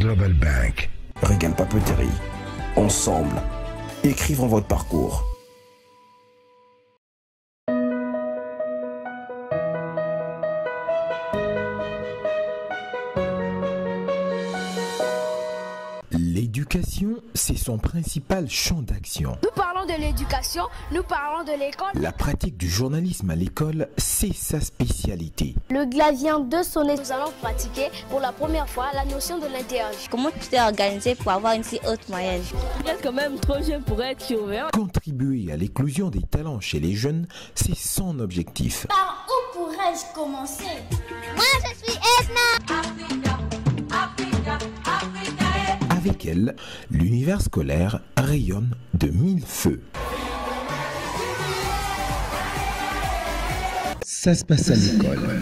Global Bank. Régal Papeterie. Ensemble, écrivons votre parcours. L'éducation, c'est son principal champ d'action. Nous parlons de l'éducation, nous parlons de l'école. La pratique du journalisme à l'école, c'est sa spécialité. Le glas vient de sonner. Nous allons pratiquer pour la première fois la notion de l'interview. Comment tu t'es organisé pour avoir une si haute moyenne? Vous êtes quand même trop jeune pour être surveillant. Contribuer à l'éclosion des talents chez les jeunes, c'est son objectif. Par où pourrais-je commencer? Moi, je suis Edna. Avec elle, l'univers scolaire rayonne de mille feux. Ça se passe à l'école.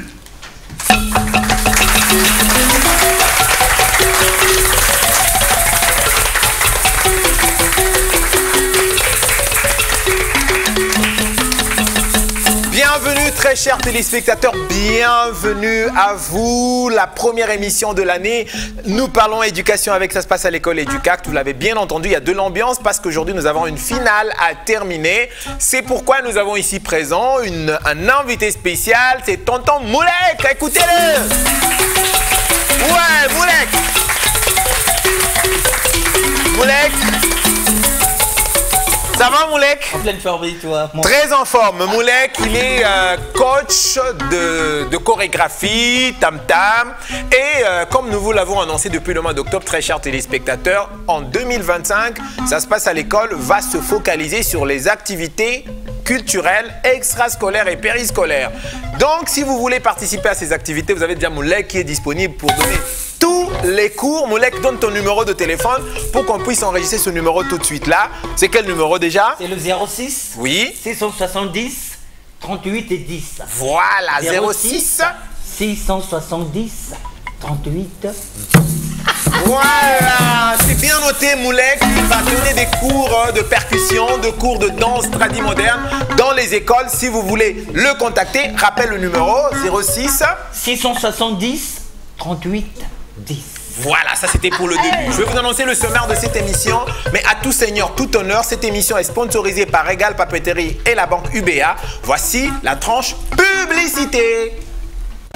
Bienvenue très chers téléspectateurs, bienvenue à vous, la première émission de l'année. Nous parlons éducation avec Ça se passe à l'école Educact. Vous l'avez bien entendu, il y a de l'ambiance parce qu'aujourd'hui nous avons une finale à terminer. C'est pourquoi nous avons ici présent un invité spécial, c'est Tonton Moulek, écoutez-le. Ouais, Moulek. Moulek. Ça va Moulek? En pleine forme, et toi? Très en forme. Moulek, il est coach de chorégraphie, tam-tam. Et comme nous vous l'avons annoncé depuis le mois d'octobre, très chers téléspectateurs, en 2025, Ça se passe à l'école va se focaliser sur les activités culturelles, extrascolaires et périscolaires. Donc, si vous voulez participer à ces activités, vous avez déjà Moulek qui est disponible pour donner tous les cours. Moulek, donne ton numéro de téléphone pour qu'on puisse enregistrer ce numéro tout de suite là. C'est quel numéro déjà? C'est le 06. Oui. 670 38 et 10. Voilà, 06 670 38. Voilà, c'est bien noté. Moulek va donner des cours de percussion, de cours de danse tradimoderne dans les écoles. Si vous voulez le contacter, rappelle le numéro 06 670 38 10. Voilà, ça c'était pour le début. Je vais vous annoncer le sommaire de cette émission. Mais à tout seigneur, tout honneur, cette émission est sponsorisée par Régal Papeterie et la banque UBA. Voici la tranche publicité.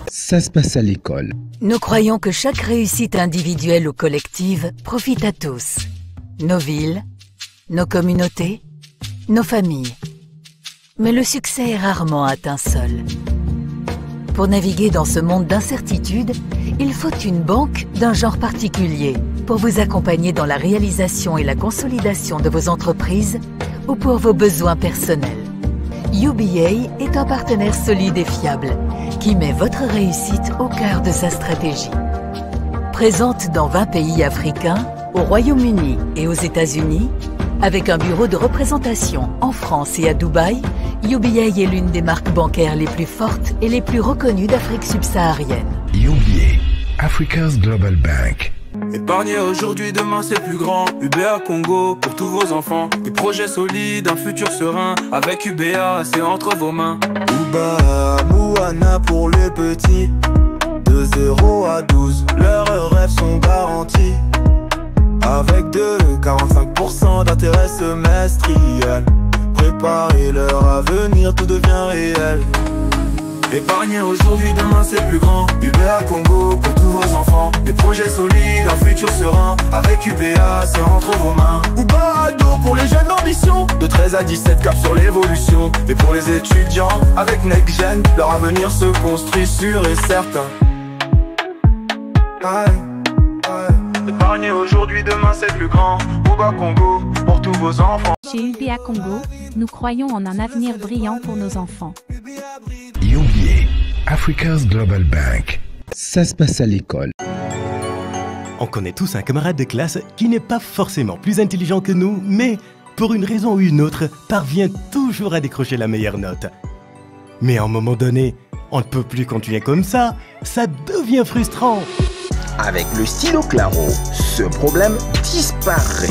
Ça se passe à l'école. Nous croyons que chaque réussite individuelle ou collective profite à tous. Nos villes, nos communautés, nos familles. Mais le succès est rarement atteint seul. Pour naviguer dans ce monde d'incertitude, il faut une banque d'un genre particulier pour vous accompagner dans la réalisation et la consolidation de vos entreprises ou pour vos besoins personnels. UBA est un partenaire solide et fiable qui met votre réussite au cœur de sa stratégie. Présente dans 20 pays africains, au Royaume-Uni et aux États-Unis, avec un bureau de représentation en France et à Dubaï, UBA est l'une des marques bancaires les plus fortes et les plus reconnues d'Afrique subsaharienne. UBA, Africa's Global Bank. Épargner aujourd'hui, demain c'est plus grand. UBA Congo pour tous vos enfants. Des projets solides, un futur serein. Avec UBA, c'est entre vos mains. Uba, Mouana pour les petits. De 0 à 12, leurs rêves sont garantis. Avec 2,45% d'intérêt semestriel. Préparer leur avenir, tout devient réel. Épargner aujourd'hui, demain c'est plus grand. UBA Congo pour tous vos enfants. Des projets solides, un futur serein. Avec UBA, c'est entre vos mains. Uba Ado pour les jeunes d'ambition. De 13 à 17, cap sur l'évolution. Et pour les étudiants, avec NextGen, leur avenir se construit sûr et certain. Épargner aujourd'hui, demain c'est plus grand. UBA Congo pour tous vos enfants. Chez UBA Congo, nous croyons en un avenir brillant pour nos enfants. UBA, Africa's Global Bank. Ça se passe à l'école. On connaît tous un camarade de classe qui n'est pas forcément plus intelligent que nous, mais pour une raison ou une autre, parvient toujours à décrocher la meilleure note. Mais à un moment donné, on ne peut plus continuer comme ça devient frustrant. Avec le stylo Claro, ce problème disparaît.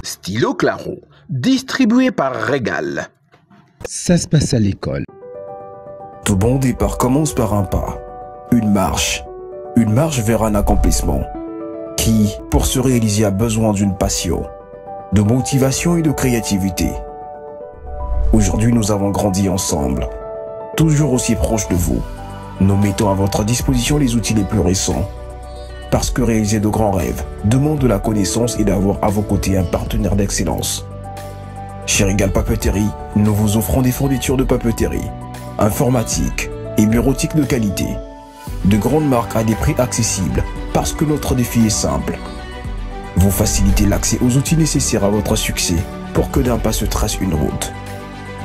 Stylo Claro, distribué par Régal. Ça se passe à l'école. Tout bon départ commence par un pas, une marche, Une marche vers un accomplissement qui, pour se réaliser, a besoin d'une passion, de motivation et de créativité. Aujourd'hui, nous avons grandi ensemble, toujours aussi proches de vous. Nous mettons à votre disposition les outils les plus récents. Parce que réaliser de grands rêves demande de la connaissance et d'avoir à vos côtés un partenaire d'excellence. Chez Regal Papeterie, nous vous offrons des fournitures de papeterie, informatique et bureautique de qualité. De grandes marques à des prix accessibles parce que notre défi est simple. Vous facilitez l'accès aux outils nécessaires à votre succès pour que d'un pas se trace une route.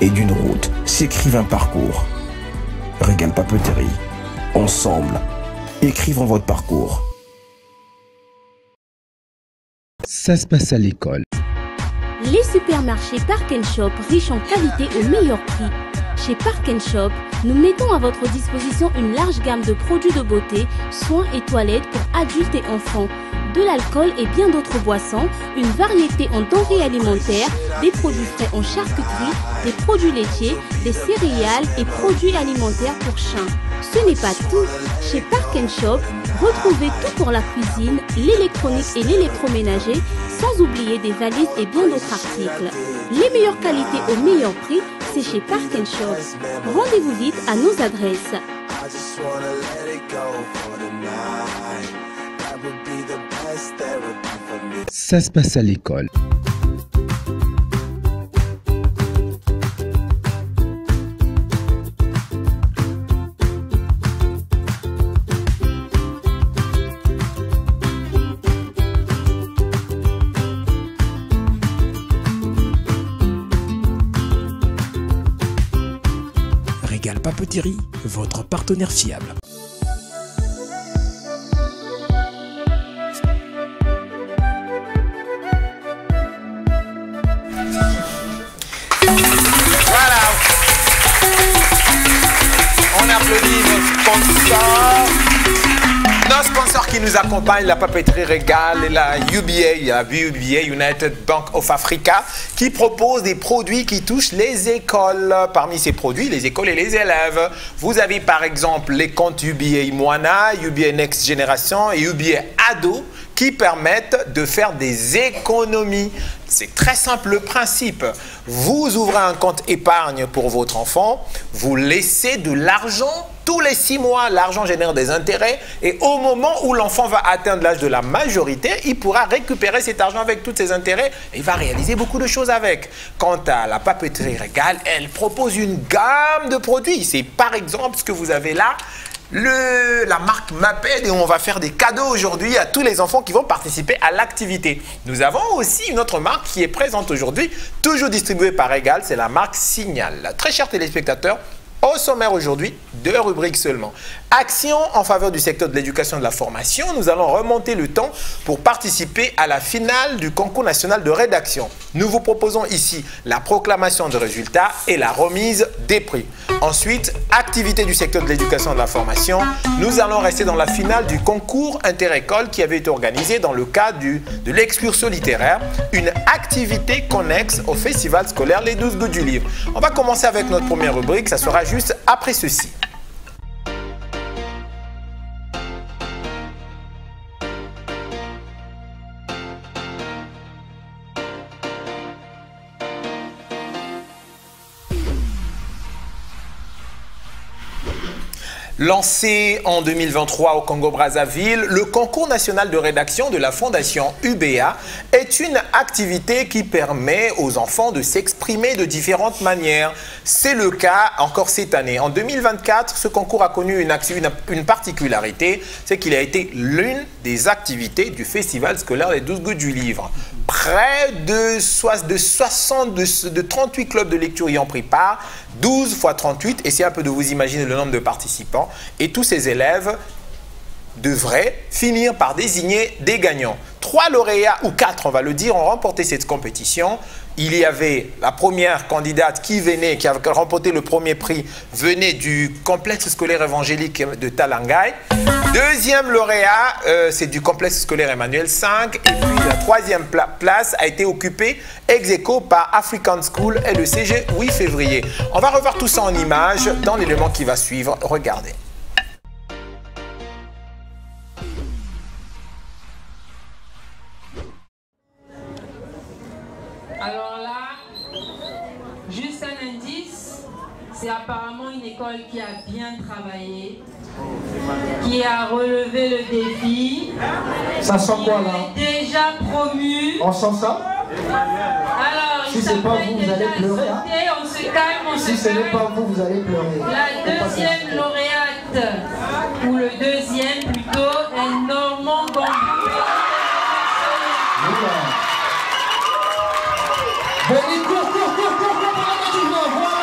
Et d'une route s'écrive un parcours. Regal Papeterie. Ensemble, écrivons votre parcours. Ça se passe à l'école. Les supermarchés Park & Shop, riches en qualité au meilleur prix. Chez Park & Shop, nous mettons à votre disposition une large gamme de produits de beauté, soins et toilettes pour adultes et enfants, de l'alcool et bien d'autres boissons, une variété en denrées alimentaires, des produits frais en charcuterie, des produits laitiers, des céréales et produits alimentaires pour chiens. Ce n'est pas tout. Chez Park & Shop, retrouvez tout pour la cuisine, l'électronique et l'électroménager, sans oublier des valises et bien d'autres articles. Les meilleures qualités au meilleur prix, c'est chez Park & Shop. Rendez-vous vite à nos adresses. Ça se passe à l'école. Regal Papeterie, votre partenaire fiable. Voilà. On applaudit nos sponsors. Nos sponsors qui nous accompagnent, la papeterie Regal et la UBA, United Bank of Africa, qui propose des produits qui touchent les écoles. Parmi ces produits, les écoles et les élèves. Vous avez par exemple les comptes UBA Moana, UBA Next Generation et UBA Ado qui permettent de faire des économies. C'est très simple le principe. Vous ouvrez un compte épargne pour votre enfant, vous laissez de l'argent tous les 6 mois, l'argent génère des intérêts et au moment où l'enfant va atteindre l'âge de la majorité, il pourra récupérer cet argent avec tous ses intérêts et il va réaliser beaucoup de choses avec. Quant à la papeterie Regal, elle propose une gamme de produits. C'est par exemple ce que vous avez là, la marque Maped, et on va faire des cadeaux aujourd'hui à tous les enfants qui vont participer à l'activité. Nous avons aussi une autre marque qui est présente aujourd'hui, toujours distribuée par Regal, c'est la marque Signal. Très chers téléspectateurs, au sommaire aujourd'hui, 2 rubriques seulement. Action en faveur du secteur de l'éducation et de la formation. Nous allons remonter le temps pour participer à la finale du concours national de rédaction. Nous vous proposons ici la proclamation de résultats et la remise des prix. Ensuite, activité du secteur de l'éducation et de la formation. Nous allons rester dans la finale du concours inter-école qui avait été organisé dans le cadre de l'excursion littéraire, une activité connexe au festival scolaire Les 12 Goûts du Livre. On va commencer avec notre première rubrique, ça sera juste après ceci. Lancé en 2023 au Congo-Brazzaville, le concours national de rédaction de la Fondation UBA est une activité qui permet aux enfants de s'exprimer de différentes manières. C'est le cas encore cette année. En 2024, ce concours a connu une particularité, c'est qu'il a été l'une des activités du Festival scolaire Les 12 Goûts du Livre. Près de 38 clubs de lecture y ont pris part, 12 x 38, essayez un peu de vous imaginer le nombre de participants. Et tous ces élèves devraient finir par désigner des gagnants. 3 lauréats, ou 4 on va le dire, ont remporté cette compétition. Il y avait la première candidate qui a remporté le premier prix, venait du complexe scolaire évangélique de Talangai. Deuxième lauréat, c'est du complexe scolaire Emmanuel 5. Et puis la troisième place a été occupée ex aequo par African School et le CG 8 février. On va revoir tout ça en images dans l'élément qui va suivre. Regardez. Alors là, juste un indice, c'est apparemment une école qui a bien travaillé, qui a relevé le défi. Ça sent quoi là? Déjà promu. On sent ça? Alors, si c'est pas vous, vous allez pleurer. Hein? On se calme, on se calme. Si ce n'est pas vous, vous allez pleurer. La deuxième lauréate, ou le deuxième plutôt, est Normand Gambou. Venez, cours, voilà.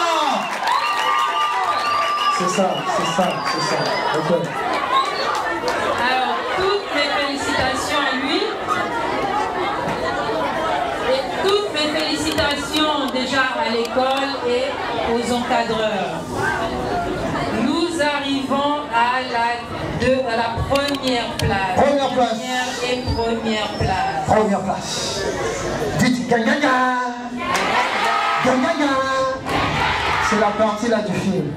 C'est ça. Ok. Alors, toutes mes félicitations à lui. Et toutes mes félicitations déjà à l'école et aux encadreurs. Nous arrivons à la première place. Première place. Première place. Dites gagnana. C'est la partie là du film.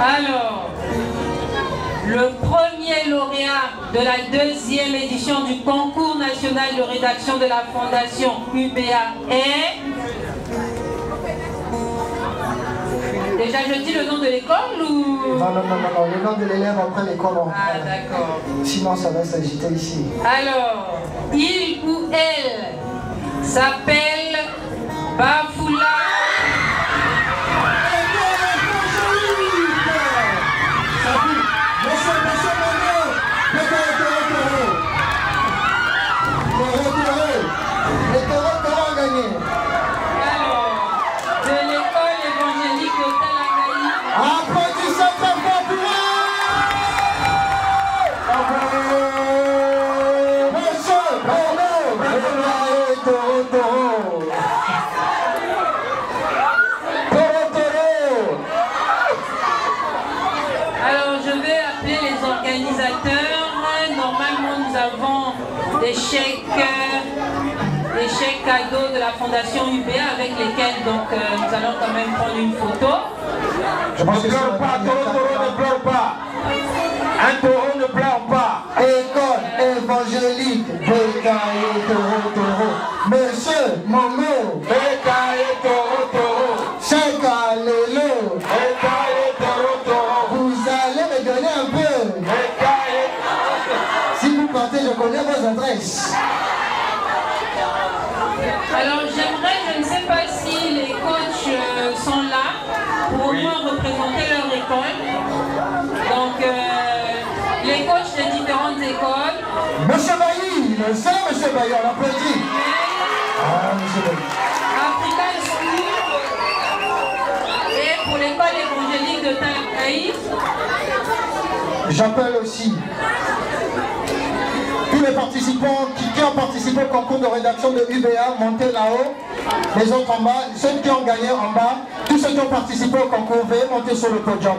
Alors, le premier lauréat de la deuxième édition du concours national de rédaction de la Fondation UBA est... Déjà, je dis le nom de l'école ou... Non, le nom de l'élève après l'école. Ah, d'accord. Sinon, ça va s'agiter ici. Alors, il ou elle s'appelle Bafoula. Des chèques cadeaux de la Fondation UBA avec lesquels donc nous allons quand même prendre une photo. Ne pleure pas, taureau ne pleure pas. Un taureau ne pleure pas. École évangélique, Bécaye taureau. Monsieur Momo, Bécaye taureau. Cheikh Allélo, Bécaye taureau. Vous allez me donner un peu. Si vous partez, je connais vos adresses. Alors j'aimerais, je ne sais pas si les coachs sont là pour au moins représenter leur école. Donc les coachs des différentes écoles. Monsieur Bailly, c'est Monsieur Bailly, on l'applaudit. Monsieur Bailly. African School et pour l'école évangélique de Talakai. J'appelle aussi tous les participants qui ont participé au concours de rédaction de UBA, montez là-haut, les autres en bas, ceux qui ont gagné en bas, tous ceux qui ont participé au concours, veuillez monter sur le podium.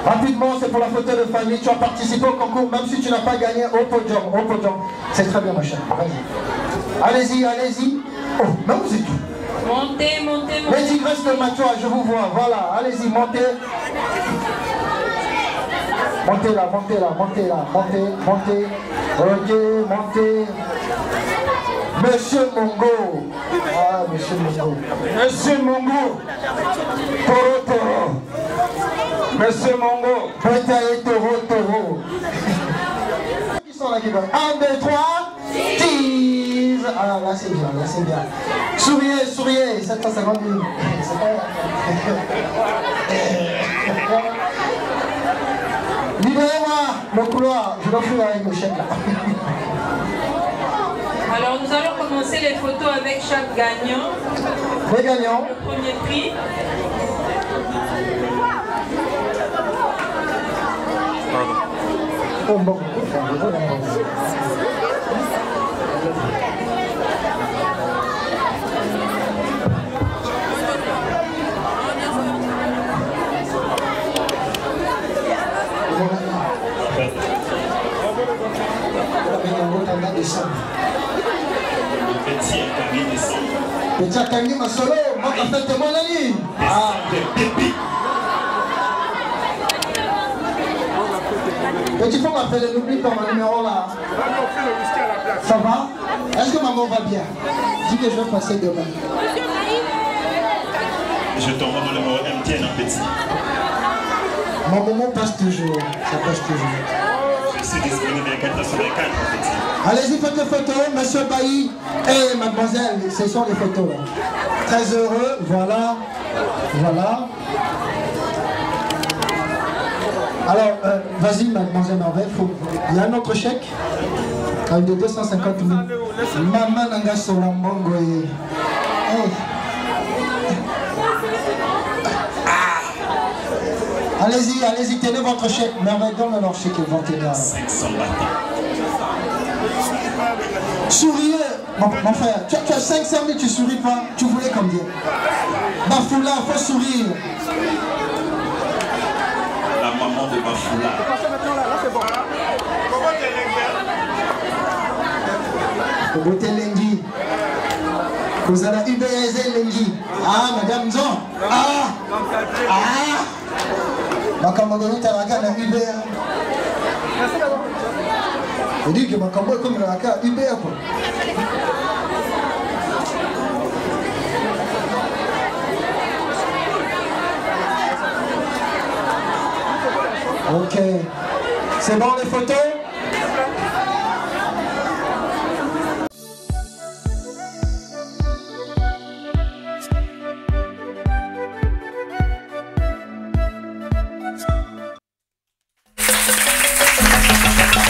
Rapidement, c'est pour la photo de famille, tu as participé au concours, même si tu n'as pas gagné, au podium. C'est très bien ma chère, vas-y. Allez-y. Oh, mais vous êtes tout. Montez. Les tigresses de Matua, je vous vois, voilà, allez-y, montez. Montez là. Ok, montez. Monsieur Mongo. Ah, Monsieur Mongo. Taureau. Monsieur Mongo. Bécaye taureau. Qui sont là qui vont? 1, 2, 3. Tease. Ah là, c'est bien. Souriez. 750 000. C'est pas... Libérez-moi le couloir, je dois plus avec le chèque là. Alors nous allons commencer les photos avec chaque gagnant. Les gagnants. Le premier prix. Oh bon. Petit Akangi Masolo, moi qui fait mon ami. Ah, Petit faut m'appeler, n'oublie pas mon numéro là. Ça va? Est-ce que maman va bien? Dis que je vais passer demain. Je t'envoie mon numéro MTN en petit. Mon maman passe toujours. Ça passe toujours. Je suis disponible à 4h54 en petit. Allez-y, faites les photos, monsieur Bailly et mademoiselle, ce sont les photos là. Très heureux, voilà. Voilà. Alors, vas-y, mademoiselle Merveille, il y a un autre chèque avec de 250 000. Maman Nanga Solambongo et... Allez-y, allez-y, tenez votre chèque. Merveille, donne leur chèque, ils vont tenir. 500 bâtons. Souriez, mon frère. Tu as 500 000, tu souris pas. Tu voulais combien? Bafoula, faut sourire. La maman de Bafoula. Obote Lengi. Vous allez UBS Lengi. Ah, madame Nzon. Ah. Ah. Makamagoni Taraka na UBA. On dit que Makambo est comme la UBA quoi. Ok. C'est bon les photos?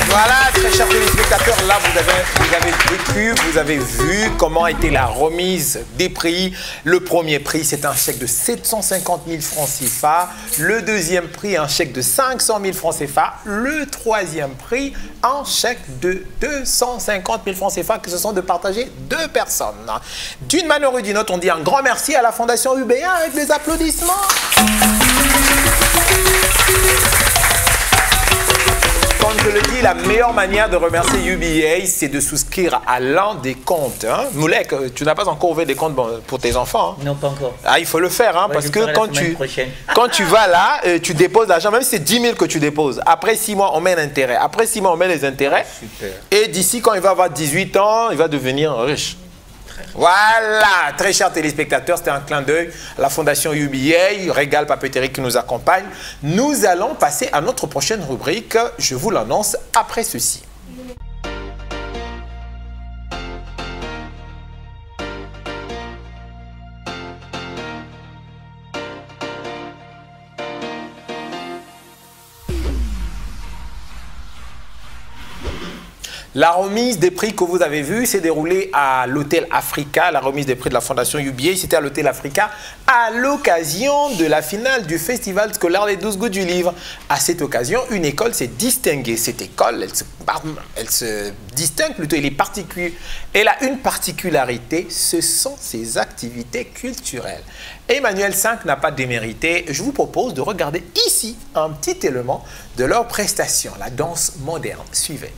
Voilà, très chers téléspectateurs, là vous avez vécu, vous avez vu comment était la remise des prix. Le premier prix, c'est un chèque de 750 000 francs CFA. Le deuxième prix, un chèque de 500 000 francs CFA. Le troisième prix, un chèque de 250 000 francs CFA que ce sont de partager 2 personnes. D'une manière ou d'une autre, on dit un grand merci à la Fondation UBA avec des applaudissements. Comme je le dis, la meilleure manière de remercier UBA, c'est de souscrire à l'un des comptes. Hein? Moulek, tu n'as pas encore ouvert des comptes pour tes enfants? Hein? Non, pas encore. Ah, il faut le faire, hein, ouais, parce que quand tu vas là, tu déposes l'argent, même si c'est 10 000 que tu déposes. Après 6 mois, on met l'intérêt. Après 6 mois, on met les intérêts. Super. Et d'ici, quand il va avoir 18 ans, il va devenir riche. Voilà, très chers téléspectateurs, c'était un clin d'œil à la Fondation UBA, Régal Papeterie qui nous accompagne. Nous allons passer à notre prochaine rubrique, je vous l'annonce après ceci. La remise des prix que vous avez vue s'est déroulée à l'Hôtel Africa, la remise des prix de la Fondation UBA. C'était à l'Hôtel Africa à l'occasion de la finale du Festival scolaire des 12 Gouttes du livre. À cette occasion, une école s'est distinguée. Cette école, elle se distingue plutôt, elle est particulière. Elle a une particularité, ce sont ses activités culturelles. Emmanuel V n'a pas démérité. Je vous propose de regarder ici un petit élément de leur prestation, la danse moderne. Suivez.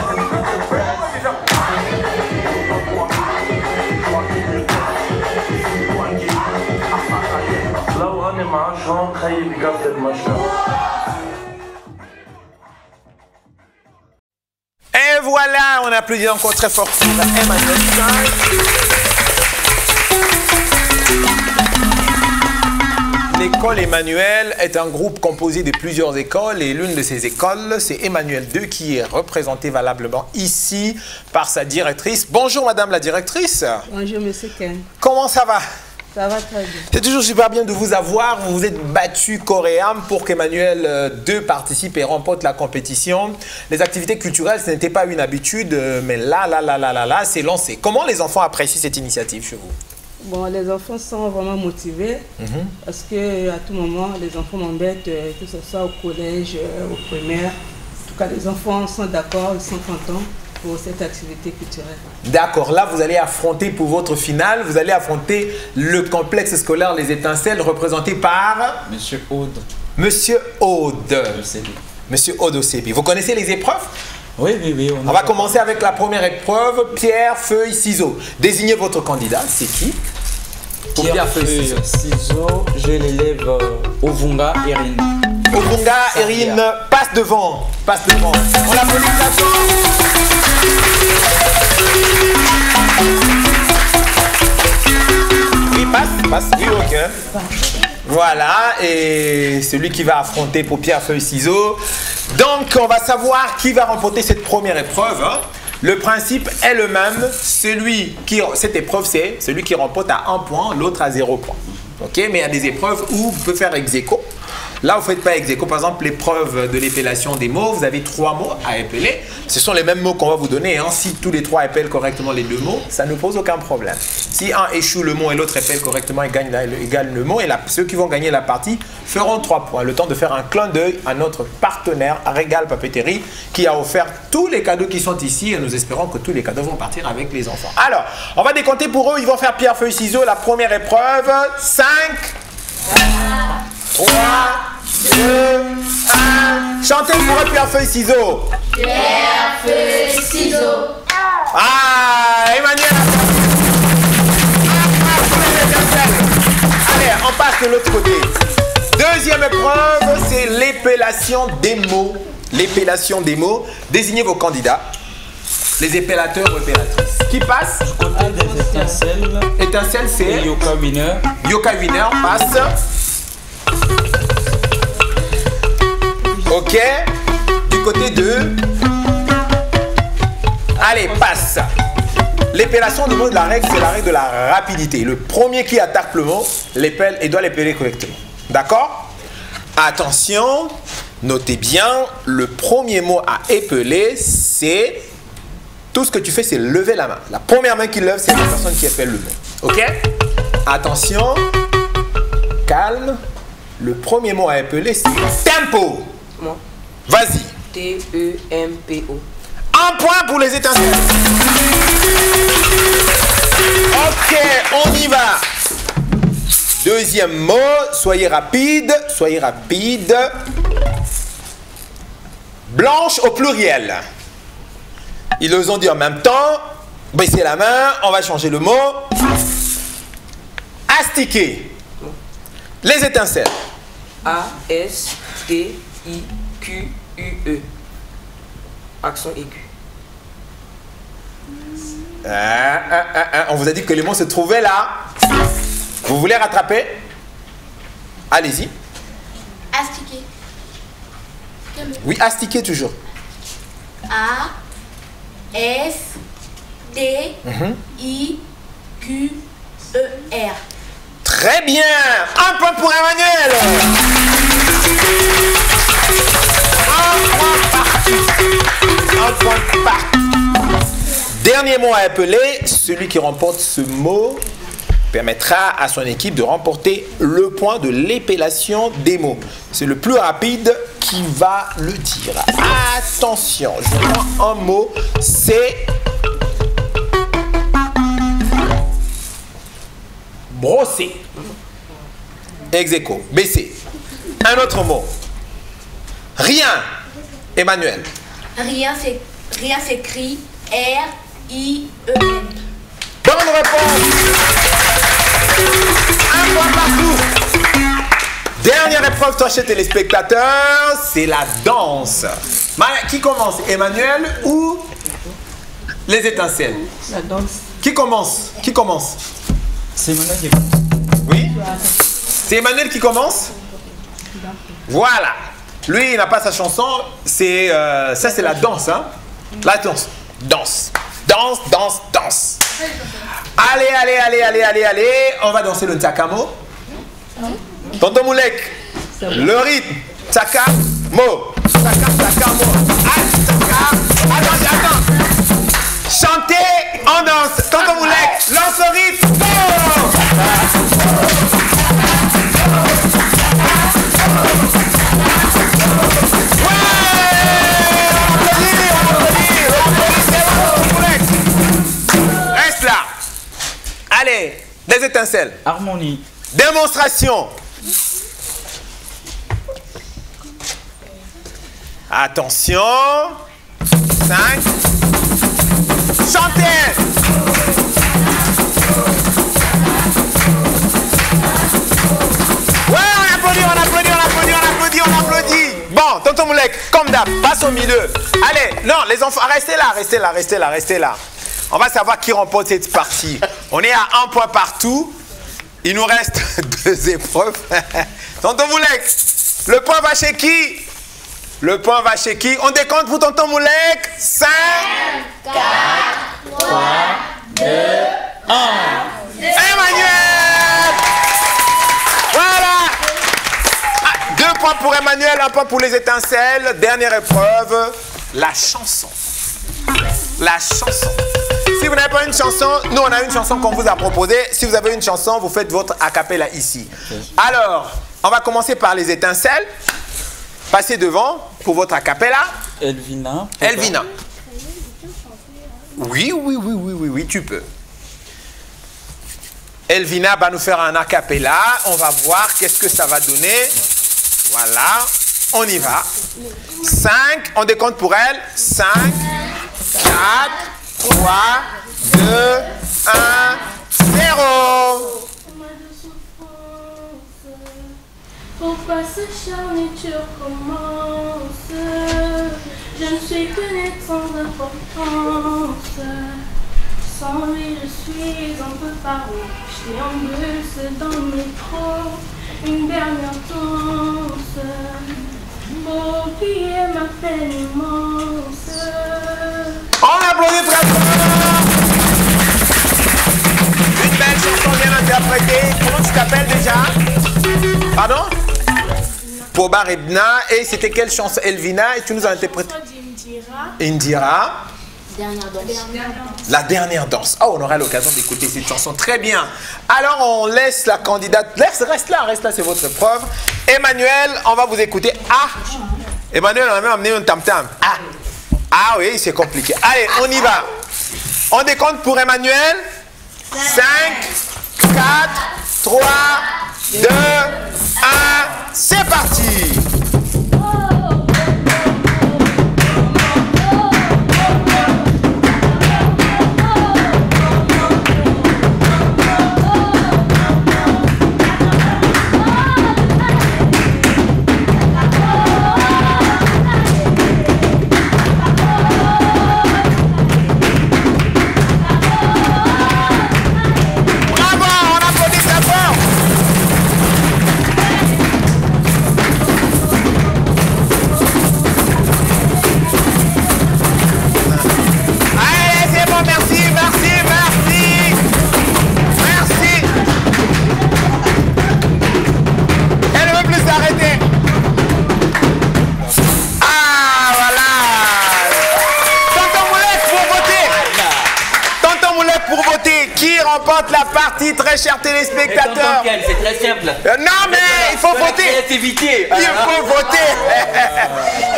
Et voilà, on applaudit encore très fort pour Emmanuel. L'école Emmanuel est un groupe composé de plusieurs écoles et l'une de ces écoles, c'est Emmanuel 2 qui est représentée valablement ici par sa directrice. Bonjour Madame la directrice. Bonjour Monsieur Ken. Comment ça va? Ça va très bien. C'est toujours super bien de vous avoir. Vous vous êtes battu corps et âme pour qu'Emmanuel 2 participe et remporte la compétition. Les activités culturelles, ce n'était pas une habitude, mais là, c'est lancé. Comment les enfants apprécient cette initiative chez vous? Bon, les enfants sont vraiment motivés parce qu'à tout moment, les enfants m'embêtent, que ce soit au collège, au primaire. En tout cas, les enfants sont d'accord, ils sont contents pour cette activité culturelle. D'accord, là vous allez affronter pour votre finale, vous allez affronter le complexe scolaire Les Étincelles représenté par Monsieur Aude. Monsieur Aude. Monsieur Aude Osebi. Vous connaissez les épreuves? Oui, oui, oui. On va commencer avec la première épreuve, pierre, feuille, ciseaux. Désignez votre candidat, c'est qui? Pierre, feuille, ciseaux, je l'élève Ovunga Erin. Ovunga Erin, passe devant. Passe devant. On l'applaudit Oui, passe, oui, ok. Voilà, et celui qui va affronter pour pierre, feuille, ciseaux. Donc, on va savoir qui va remporter cette première épreuve. Le principe est le même. Cette épreuve, c'est celui qui remporte à 1 point, l'autre à 0 point. Ok, mais il y a des épreuves où vous pouvez faire ex aequo. Là, vous ne faites pas ex aequo. Par exemple, l'épreuve de l'épellation des mots, vous avez 3 mots à épeler. Ce sont les mêmes mots qu'on va vous donner. Hein. Si tous les 3 épellent correctement les 2 mots, ça ne pose aucun problème. Si un échoue le mot et l'autre épelle correctement, il gagne le mot. Et ceux qui vont gagner la partie feront 3 points. Le temps de faire un clin d'œil à notre partenaire Régal Papeterie qui a offert tous les cadeaux qui sont ici. Et nous espérons que tous les cadeaux vont partir avec les enfants. Alors, on va décompter pour eux. Ils vont faire pierre, feuille, ciseaux. La première épreuve, 5, 3, 2, 1. Chantez pour eux, pierre, feuille, ciseaux. Pierre, feuille, ciseaux. Ah, Emmanuel. Allez, on passe de l'autre côté. Deuxième épreuve, c'est l'épellation des mots. L'épellation des mots. Désignez vos candidats. Les épellateurs ou épellatrices. Qui passe? Du côté des étincelles. Étincelles, c'est Yoka Winner. Yoka Winner passe. Ok. Du côté de... Allez, passe. L'épellation du mot de la règle, c'est la règle de la rapidité. Le premier qui attaque le mot, l'épelle et doit l'épeler correctement. D'accord? Attention, notez bien, le premier mot à épeler, c'est... Tout ce que tu fais, c'est lever la main. La première main qui lève, c'est la personne qui épelle le mot. Ok? Attention, calme. Le premier mot à épeler, c'est tempo. Moi. Vas-y. T-E-M-P-O. 1 point pour les étincelles. Ok, on y va. Deuxième mot, soyez rapide. Soyez rapide. Blanche au pluriel. Ils le ont dit en même temps. Baissez la main, on va changer le mot. Astiquer. Les étincelles. A-S-T-I-Q-U-E. Accent aigu. On vous a dit que les mots se trouvaient là. Vous voulez rattraper? Allez-y. Astiquer. Oui, astiquer toujours. A-S-T-I-Q-E-R. Très bien. 1 point pour Emmanuel. 1 point partout. Dernier mot à appeler. Celui qui remporte ce mot permettra à son équipe de remporter le point de l'épellation des mots. C'est le plus rapide qui va le dire. Attention, je prends un mot, c'est brosser. Ex aequo, baisser. Un autre mot. Rien. Emmanuel. Rien, c'est Rien s'écrit R-I-E-N. Bonne réponse. Un point partout. Dernière épreuve, toi, chez téléspectateurs, c'est la danse. Qui commence, Emmanuel ou les étincelles? La danse. Qui commence? Qui commence? C'est Emmanuel qui commence. Oui? C'est Emmanuel qui commence? Voilà. Lui, il n'a pas sa chanson. C'est ça, c'est la danse. Hein? La danse. Danse. Danse, danse, danse. Allez, allez, allez, allez, allez, allez. On va danser le Ntakamo. Tonton Moulek. Le rythme. Ntakamo. Ntakamo. Attends. Chantez, on danse. Tonton Moulek, lance le rythme. Go! Reste là. Allez, des étincelles. Harmonie. Démonstration. Attention. 5. Chantez. Ouais, on applaudit, on applaudit, on applaudit, on applaudit, on applaudit. Bon, tonton Moulek, comme d'hab, passe au milieu. Allez, non, les enfants, restez là, restez là, restez là, restez là. On va savoir qui remporte cette partie. On est à 1 point partout. Il nous reste 2 épreuves. Tonton Moulek, le point va chez qui? Le point va chez qui? On décompte pour tonton Moulek. 5, 4, 3, 2, 1. Emmanuel! Voilà! 2 points pour Emmanuel, 1 point pour les étincelles. Dernière épreuve, la chanson. La chanson. Si vous n'avez pas une chanson, nous on a une chanson qu'on vous a proposée. Si vous avez une chanson, vous faites votre a cappella ici. Alors, on va commencer par les étincelles. Passez devant pour votre a cappella. Elvina. Elvina. Oui, tu peux. Elvina va nous faire un a cappella. On va voir qu'est-ce que ça va donner. Voilà. On y va. 5. On décompte pour elle. 5, 4, 3, 2, 1, 0. Pourquoi s'acharner, tu recommences? Je ne suis qu'un être sans importance. Sans lui, je suis un peu paro. Je déambule dans le métro. Une dernière danse pour oublier ma peine immense. On applaudit très fort. Une belle chanson bien interprétée. Comment tu t'appelles déjà? Pardon? Pobar Ebna. Et c'était quelle chanson? Elvina. Et tu nous as interprété? Indira. La dernière danse. Oh, on aura l'occasion d'écouter cette chanson. Très bien. Alors, on laisse la candidate. Reste là, c'est votre preuve. Emmanuel, on va vous écouter. Ah! Emmanuel, on a même amené un tam-tam. Ah oui, c'est compliqué. Allez, on y va. On décompte pour Emmanuel. 5, 4, 3, 2, 1. C'est parti! La partie, très chers téléspectateurs. C'est très simple. Non mais il faut voter. Créativité. Il faut voter.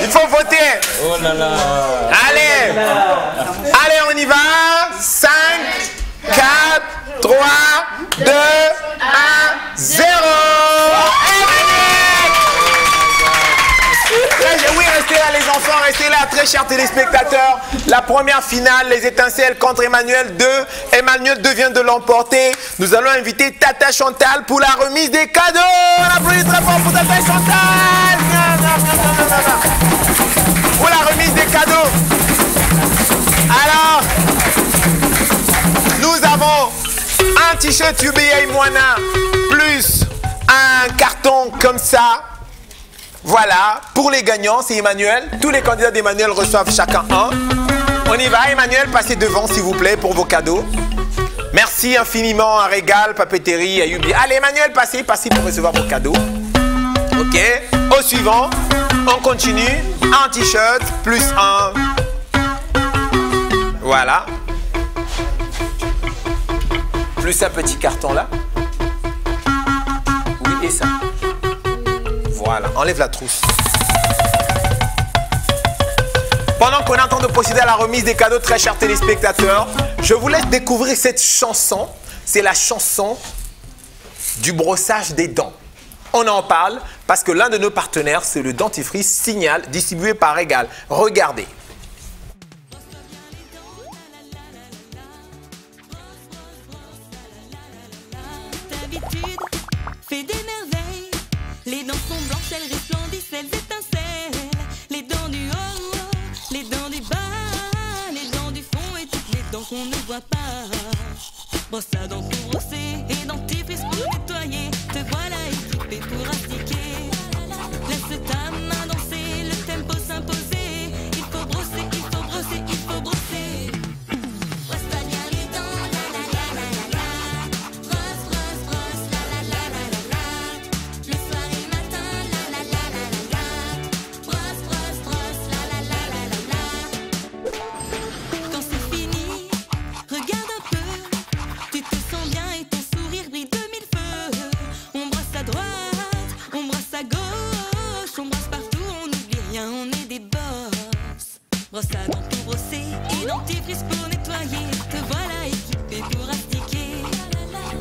Il faut voter. Oh là là. Allez. Allez, on y va. 5, 4, 3, 2, 1, 0. Oui, restez là les enfants, restez là. Très très chers téléspectateurs, la première finale, les étincelles contre Emmanuel 2. Emmanuel 2 vient de l'emporter. Nous allons inviter Tata Chantal pour la remise des cadeaux. On applaudit très fort pour Tata Chantal. Pour la remise des cadeaux. Alors, nous avons un t-shirt UBA Moana plus un carton comme ça. Voilà, pour les gagnants, c'est Emmanuel. Tous les candidats d'Emmanuel reçoivent chacun un. On y va, Emmanuel, passez devant s'il vous plaît pour vos cadeaux. Merci infiniment à Régal, Papeterie, à UBA. Allez Emmanuel, passez pour recevoir vos cadeaux. Ok, au suivant, on continue. Un t-shirt plus un. Voilà. Plus un petit carton là. Oui, et ça. Voilà, enlève la trousse. Pendant qu'on est en train de procéder à la remise des cadeaux, très chers téléspectateurs, je vous laisse découvrir cette chanson. C'est la chanson du brossage des dents. On en parle parce que l'un de nos partenaires, c'est le dentifrice Signal, distribué par Régal. Regardez. Fait des merveilles, les dents sont blanches, elles resplendissent, elles étincellent. Les dents du haut, les dents du bas, les dents du fond et toutes les dents qu'on ne voit pas. Brosse à dents pour brosser et dentifrice pour nettoyer. Te voilà équipé pour astiquer. Laisse ta main danser, le tempo s'imposer. Il faut brosser, il faut brosser, il faut brosser. Brosse pas bien les dents, la la la la la la. Brosse, brosse, brosse, la la la la la la. Le soir et le matin, la la la la la la. Brosse, brosse, brosse, la la la la la la. Quand c'est fini, regarde un peu. Tu te sens bien et ton sourire brille de mille feux. On brosse à droite, on brosse à gauche, on brosse partout, on n'oublie rien, on est des boss. Brosse à dents pour brosser et dentifrice pour nettoyer. Te voilà équipé pour astiquer.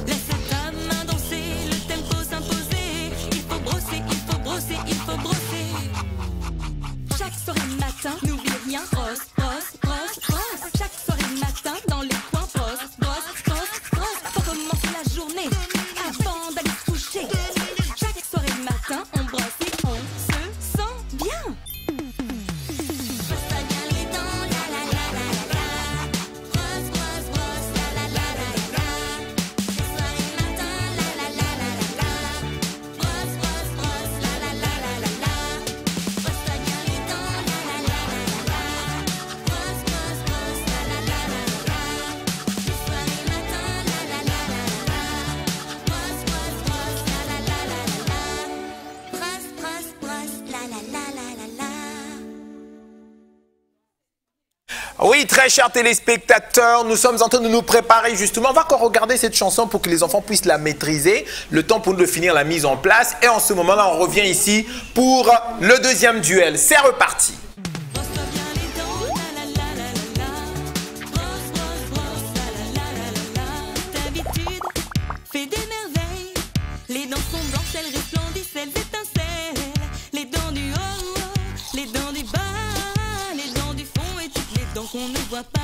Laisse ta main danser, le tempo s'imposer. Il faut brosser, il faut brosser, il faut brosser. Chaque soir et matin, n'oublie rien, brosse, brosse, brosse, brosse. Chaque soir et matin, dans les coins, brosse, brosse, brosse, brosse. Pour commencer la journée, avant d'aller se coucher. Chaque soir et matin, on brosse et on se sent bien. Brosse pas bien les dents, la la la la la la. Brosse, brosse, brosse, la la la la la la. Le soir et le matin, la la la la la la. Brosse, brosse, brosse, la la la la la la. Brosse pas bien les dents, la la la la la la. Brosse, brosse, brosse, la la la la la la. Le soir et le matin, la la la la la la. Brosse, brosse, brosse, la la la la la la. Brosse, brosse, brosse, la la la la la la. Oui, très chers téléspectateurs, nous sommes en train de nous préparer justement. On va encore regarder cette chanson pour que les enfants puissent la maîtriser. Le temps pour nous de finir la mise en place. Et en ce moment-là, on revient ici pour le deuxième duel. C'est reparti. D'habitude, fait des merveilles. Les dents sont blanches, elles resplendissent, elles étincellent. Les dents du haut, les dents du bas, les dents du fond et toutes les dents qu'on ne voit pas.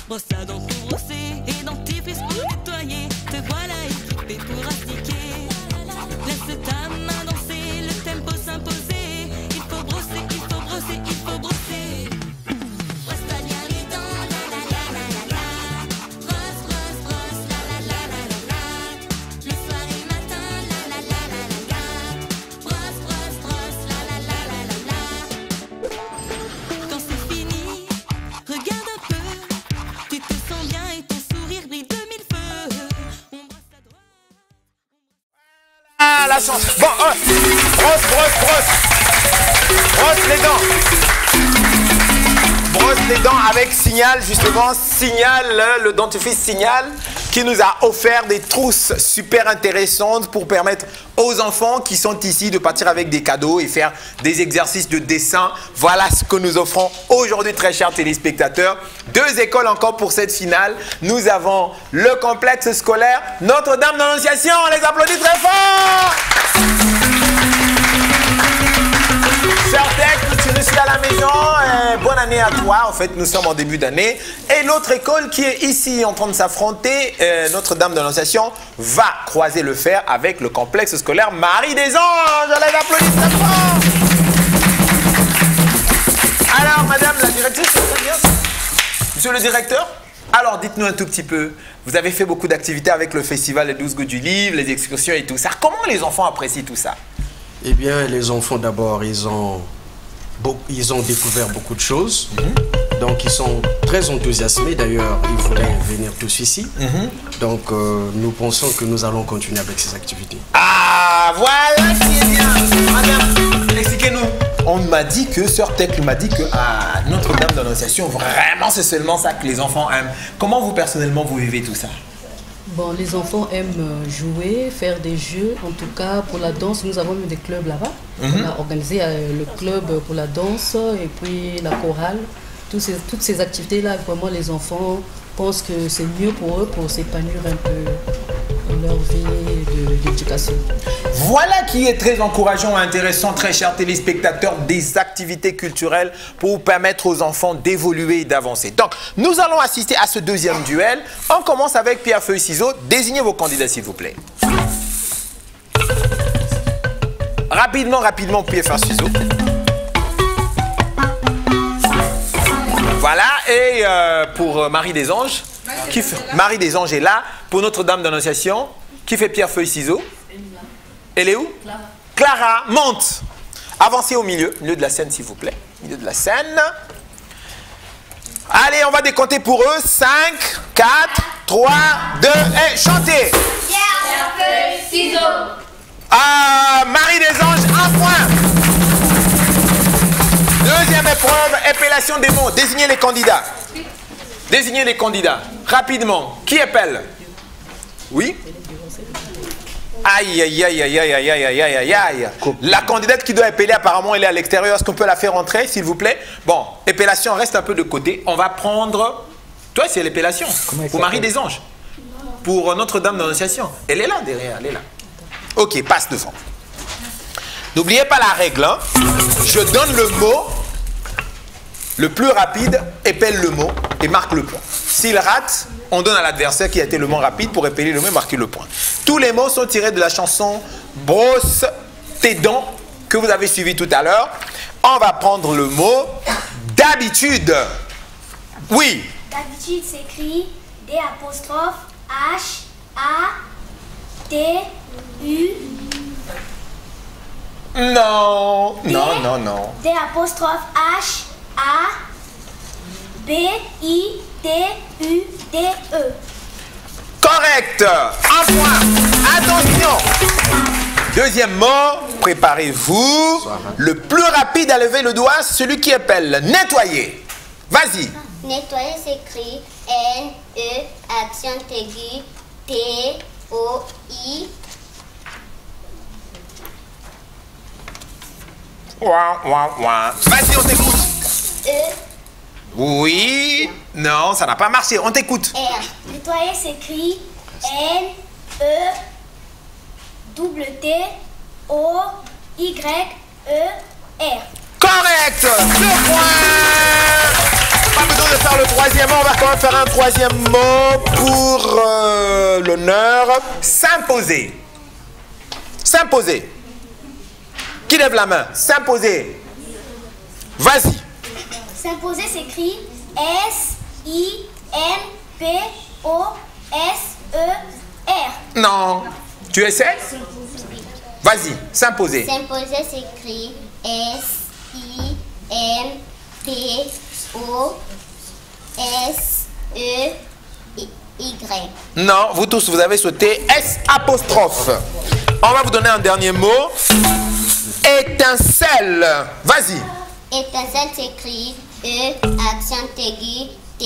Brosse à dents pour brosser et dentifrice pour nettoyer. Te voilà équipé pour astiquer. Laisse ta main danser, le tempo s'imposer. Il faut brosser, il faut brosser, il faut brosser. Brosse pas bien les dents, la la la la la la. Brosse, brosse, brosse, la la la la la la. Le soir et le matin, la la la la la la. Brosse, brosse, brosse, la la la la la la. Quand c'est fini, regarde un peu. Tu te sens bien et ton sourire brille de mille feux. On brosse à droite. Ah, la chance. Bon, brosse, brosse, brosse. Brosse les dents. Brosse les dents avec Signal, justement. Signal, le dentifrice Signal, qui nous a offert des trousses super intéressantes pour permettre aux enfants qui sont ici de partir avec des cadeaux et faire des exercices de dessin. Voilà ce que nous offrons aujourd'hui, très chers téléspectateurs. 2 écoles encore pour cette finale. Nous avons le complexe scolaire Notre-Dame d'Annonciation. On les applaudit très fort. Chers textes, aussi à la maison, bonne année à toi. En fait, nous sommes en début d'année. Et l'autre école qui est ici en train de s'affronter, Notre-Dame de l'Annonciation, va croiser le fer avec le complexe scolaire Marie des Anges. Allez, applaudissements très fort. Alors, madame la directrice, c'est très bien. Monsieur le directeur, alors dites-nous un tout petit peu. Vous avez fait beaucoup d'activités avec le festival Les 12 Goûts du Livre, les excursions et tout ça. Comment les enfants apprécient tout ça? Eh bien, les enfants, d'abord, ils ont découvert beaucoup de choses. Donc, ils sont très enthousiasmés. D'ailleurs, ils voulaient venir tous ici. Donc, nous pensons que nous allons continuer avec ces activités. Ah, voilà qui est bien. Madame, expliquez-nous. On m'a dit que, Sœur Tech m'a dit que à Notre-Dame de l'Annonciation, vraiment, c'est seulement ça que les enfants aiment. Comment vous, personnellement, vous vivez tout ça? Bon, les enfants aiment jouer, faire des jeux. En tout cas, pour la danse, nous avons eu des clubs là-bas. On a organisé le club pour la danse et puis la chorale. Toutes ces activités-là, vraiment, les enfants pensent que c'est mieux pour eux pour s'épanouir un peu dans leur vie d'éducation. Voilà qui est très encourageant et intéressant, très chers téléspectateurs, des activités culturelles pour permettre aux enfants d'évoluer et d'avancer. Donc, nous allons assister à ce deuxième duel. On commence avec pierre, feuille, ciseaux. Désignez vos candidats, s'il vous plaît. Rapidement, pierre, feuille, ciseaux. Voilà, et pour Marie des Anges, Marie des Anges est là. Pour Notre-Dame d'Annonciation, qui fait pierre, feuille, ciseaux? Elle est où? Clara, monte. Avancez au milieu de la scène, s'il vous plaît. Milieu de la scène. Allez, on va décompter pour eux. 5, 4, 3, 2, et chantez. Pierre, feuille, ciseaux. Ah, Marie des Anges, 1 point. Deuxième épreuve, épellation des mots. Désignez les candidats. Désignez les candidats. Rapidement. Qui épelle? Oui? Aïe, aïe, aïe, aïe, aïe, aïe, aïe, aïe, aïe, aïe. La candidate qui doit épeler, apparemment, elle est à l'extérieur. Est-ce qu'on peut la faire entrer, s'il vous plaît? Bon, épellation, reste un peu de côté. On va prendre... Toi, c'est l'épellation. Pour Marie des Anges. Pour Notre-Dame d'Annonciation. Elle est là, derrière, elle est là. Ok, passe devant. N'oubliez pas la règle, hein. Je donne le mot. Le plus rapide épelle le mot et marque le point. S'il rate, on donne à l'adversaire qui a été le moins rapide pour épeler le mot et marquer le point. Tous les mots sont tirés de la chanson Brosse tes dents que vous avez suivi tout à l'heure. On va prendre le mot d'habitude. Oui. D'habitude s'écrit D', H, A, T, U. Non. Non. D', H, A, B, I, T, U, D, E. Correct. 1 point. Attention. Deuxième mot, préparez-vous. Le plus rapide à lever le doigt, c'est celui qui épelle. Nettoyer. Vas-y. Nettoyer s'écrit N, E, accent aigu, T, O, I. Vas-y, on t'écoute. E. Oui. Non, ça n'a pas marché. On t'écoute. R. Nettoyer s'écrit N, E, double T, O, Y, E, R. Correct. 2 points. Pas besoin de faire le troisième mot. On va quand même faire un troisième mot pour l'honneur. S'imposer. S'imposer. Qui lève la main? S'imposer. Vas-y. S'imposer s'écrit S, I, M, P, O, S, E, R. Non. Tu essaies? Vas-y, s'imposer. S'imposer s'écrit S, I, M, P, O, S, E, Y. Non, vous tous, vous avez sauté S apostrophe. On va vous donner un dernier mot. Étincelle. Vas-y. Étincelle s'écrit E, accent aigu, T,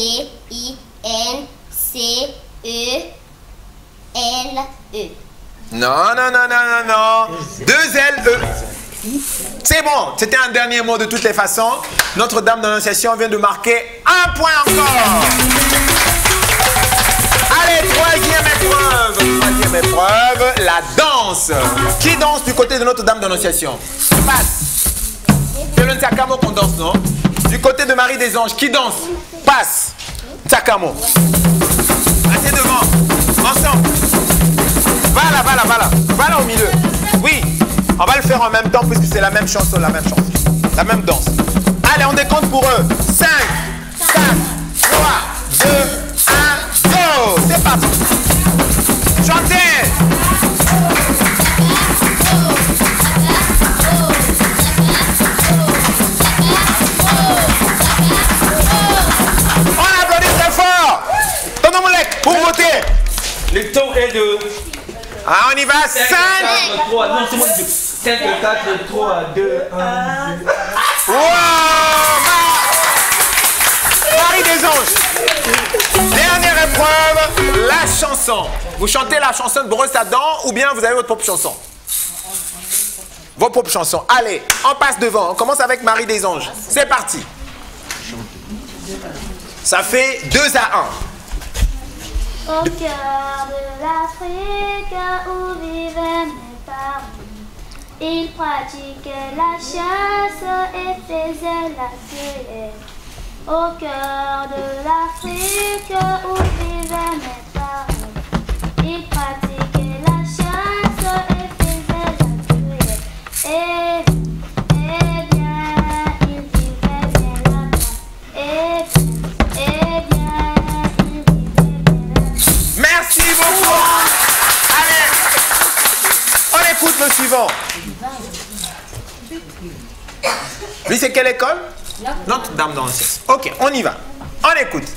I, N, C, E, L, E. Non. 2 L, E. C'est bon, c'était un dernier mot de toutes les façons. Notre-Dame d'Annonciation vient de marquer 1 point encore. Allez, troisième épreuve, la danse. Qui danse du côté de Notre-Dame d'Annonciation? Passe. C'est le Ntsakamo qu'on danse, non? Du côté de Marie des Anges, qui danse? Passe. Ntsakamo. Assez devant. Ensemble. Voilà au milieu. Oui. On va le faire en même temps puisque c'est la même chanson, la même danse. Allez, on décompte pour eux. 5, 4, 3, 2, 1, go! C'est parti. Chantez! On applaudit très fort! Tonton Moulek, pour voter. Le temps est de... Ah, on y va. 5, 4, 3, non, c'est moi qui dis. 5, 4, 3, 2, 1. Wow! Marie des Anges. Dernière épreuve, la chanson. Vous chantez la chanson de Brosse à dents ou bien vous avez votre propre chanson? Vos propres chansons. Allez, on passe devant. On commence avec Marie des Anges. C'est parti. Ça fait 2 à 1. Au cœur de l'Afrique où vivaient mes parents, ils pratiquaient la chasse et faisaient la cueillette. Au cœur de l'Afrique où vivaient mes parents, ils pratiquaient la chasse et faisaient la cueillette. Eh bien, ils vivaient bien là-bas. Eh bien. Merci beaucoup. Allez, on écoute le suivant. Lui, c'est quelle école? Notre-Dame d'Anciens. Ok, on y va. On écoute.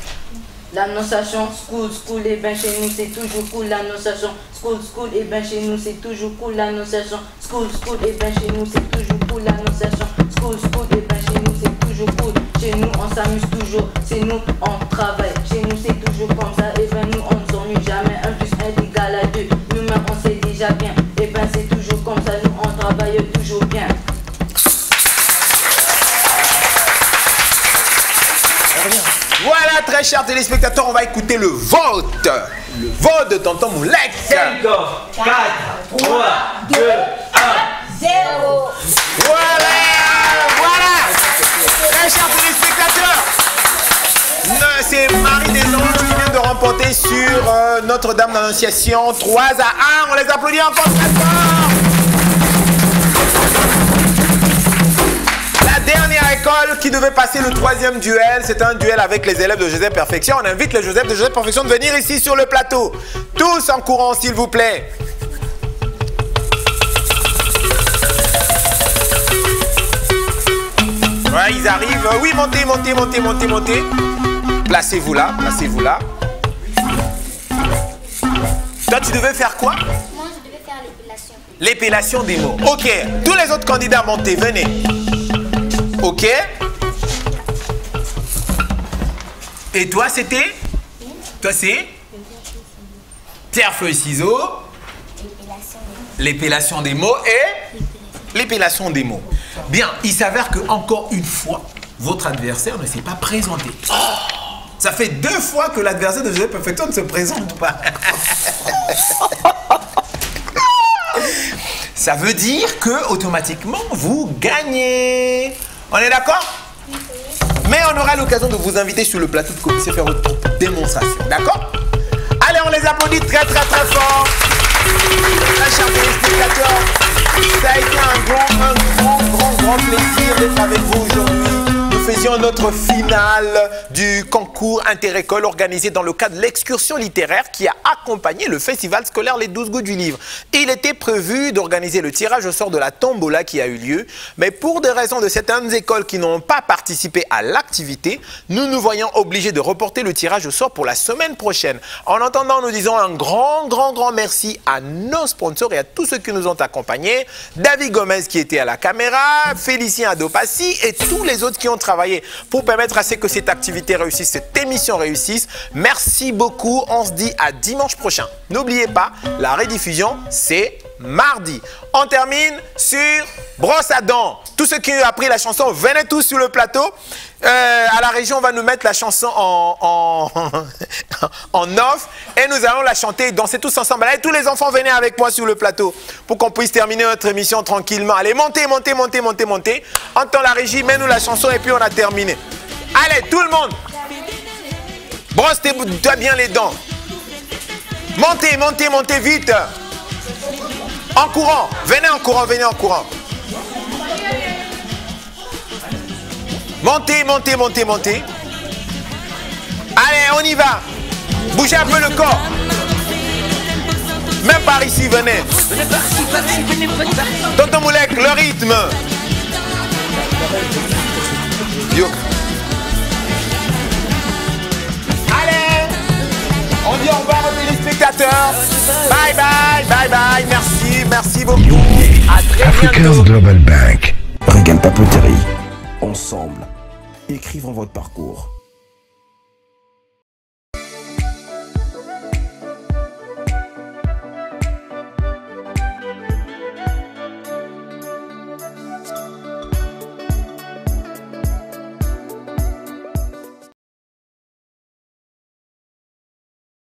L'annonciation, school, et ben chez nous c'est toujours cool. L'annonciation, school, et ben chez nous c'est toujours cool. L'annonciation, school, et ben chez nous c'est toujours cool. L'annonciation, school, et ben chez nous c'est toujours cool. Chez nous on s'amuse toujours, chez nous on travaille. Chez nous c'est toujours comme ça, et ben nous on ne s'ennuie jamais. 1 plus 1 égale à 2, nous-mêmes on sait déjà bien. Et ben c'est toujours comme ça, nous on travaille toujours bien. Voilà, très chers téléspectateurs, on va écouter le vote. Le vote de Tonton Moulek. 5, 4, 3, 2, 1, 0. Voilà. Très chers téléspectateurs, c'est Marie des Anges qui vient de remporter sur Notre-Dame d'Annonciation 3 à 1. On les applaudit encore très fort. La dernière école qui devait passer le 3e duel, c'est un duel avec les élèves de Joseph Perfection. On invite les Joseph de Joseph Perfection de venir ici sur le plateau. Tous en courant, s'il vous plaît. Ouais, ils arrivent. Oui, montez. Placez-vous là. Toi, tu devais faire quoi? Moi, je devais faire l'épilation. L'épilation des mots. Ok. Tous les autres candidats, montez, venez. Ok. Et toi, c'était? Toi, c'est? Pierre, feuille, ciseaux. L'épilation des mots et? L'épilation des mots. Bien, il s'avère que encore une fois, votre adversaire ne s'est pas présenté. Oh, ça fait 2 fois que l'adversaire de Joseph Perfection ne se présente pas. Ça veut dire que automatiquement vous gagnez. On est d'accord? Mais on aura l'occasion de vous inviter sur le plateau pour que vous puissiez faire votre démonstration. D'accord? Allez, on les applaudit très fort. Très chers téléspectateurs, ça a été un grand plaisir d'être avec vous aujourd'hui. Nous faisions notre finale du concours inter-école organisé dans le cadre de l'excursion littéraire qui a accompagné le festival scolaire Les 12 goûts du livre. Il était prévu d'organiser le tirage au sort de la tombola qui a eu lieu, mais pour des raisons de certaines écoles qui n'ont pas participé à l'activité, nous nous voyons obligés de reporter le tirage au sort pour la semaine prochaine. En attendant, nous disons un grand merci à nos sponsors et à tous ceux qui nous ont accompagnés. David Gomez qui était à la caméra, Félicien Adopassi et tous les autres qui ont travaillé pour permettre à ce que cette activité réussisse, cette émission réussisse. Merci beaucoup, on se dit à dimanche prochain. N'oubliez pas, la rediffusion, c'est mardi. On termine sur brosse à dents. Tous ceux qui ont appris la chanson, venez tous sur le plateau. À la région, on va nous mettre la chanson en off et nous allons la chanter et danser tous ensemble. Allez, tous les enfants, venez avec moi sur le plateau pour qu'on puisse terminer notre émission tranquillement. Allez, montez, montez, montez, montez, montez. Entends la régie, mets-nous la chanson et puis on a terminé. Allez, tout le monde. Brosse-toi bien les dents. Montez, montez, montez vite. En courant. Venez en courant, venez en courant. Montez, montez, montez, montez. Allez, on y va. Bougez un peu le corps. Même par ici, venez. Tonton Moulek, le rythme. Yo. Allez, on dit au revoir aux téléspectateurs. Bye bye, bye bye. Merci, merci beaucoup. À très Africa's bientôt. Global Bank. Regain Papeterie. Ensemble, écrivons votre parcours.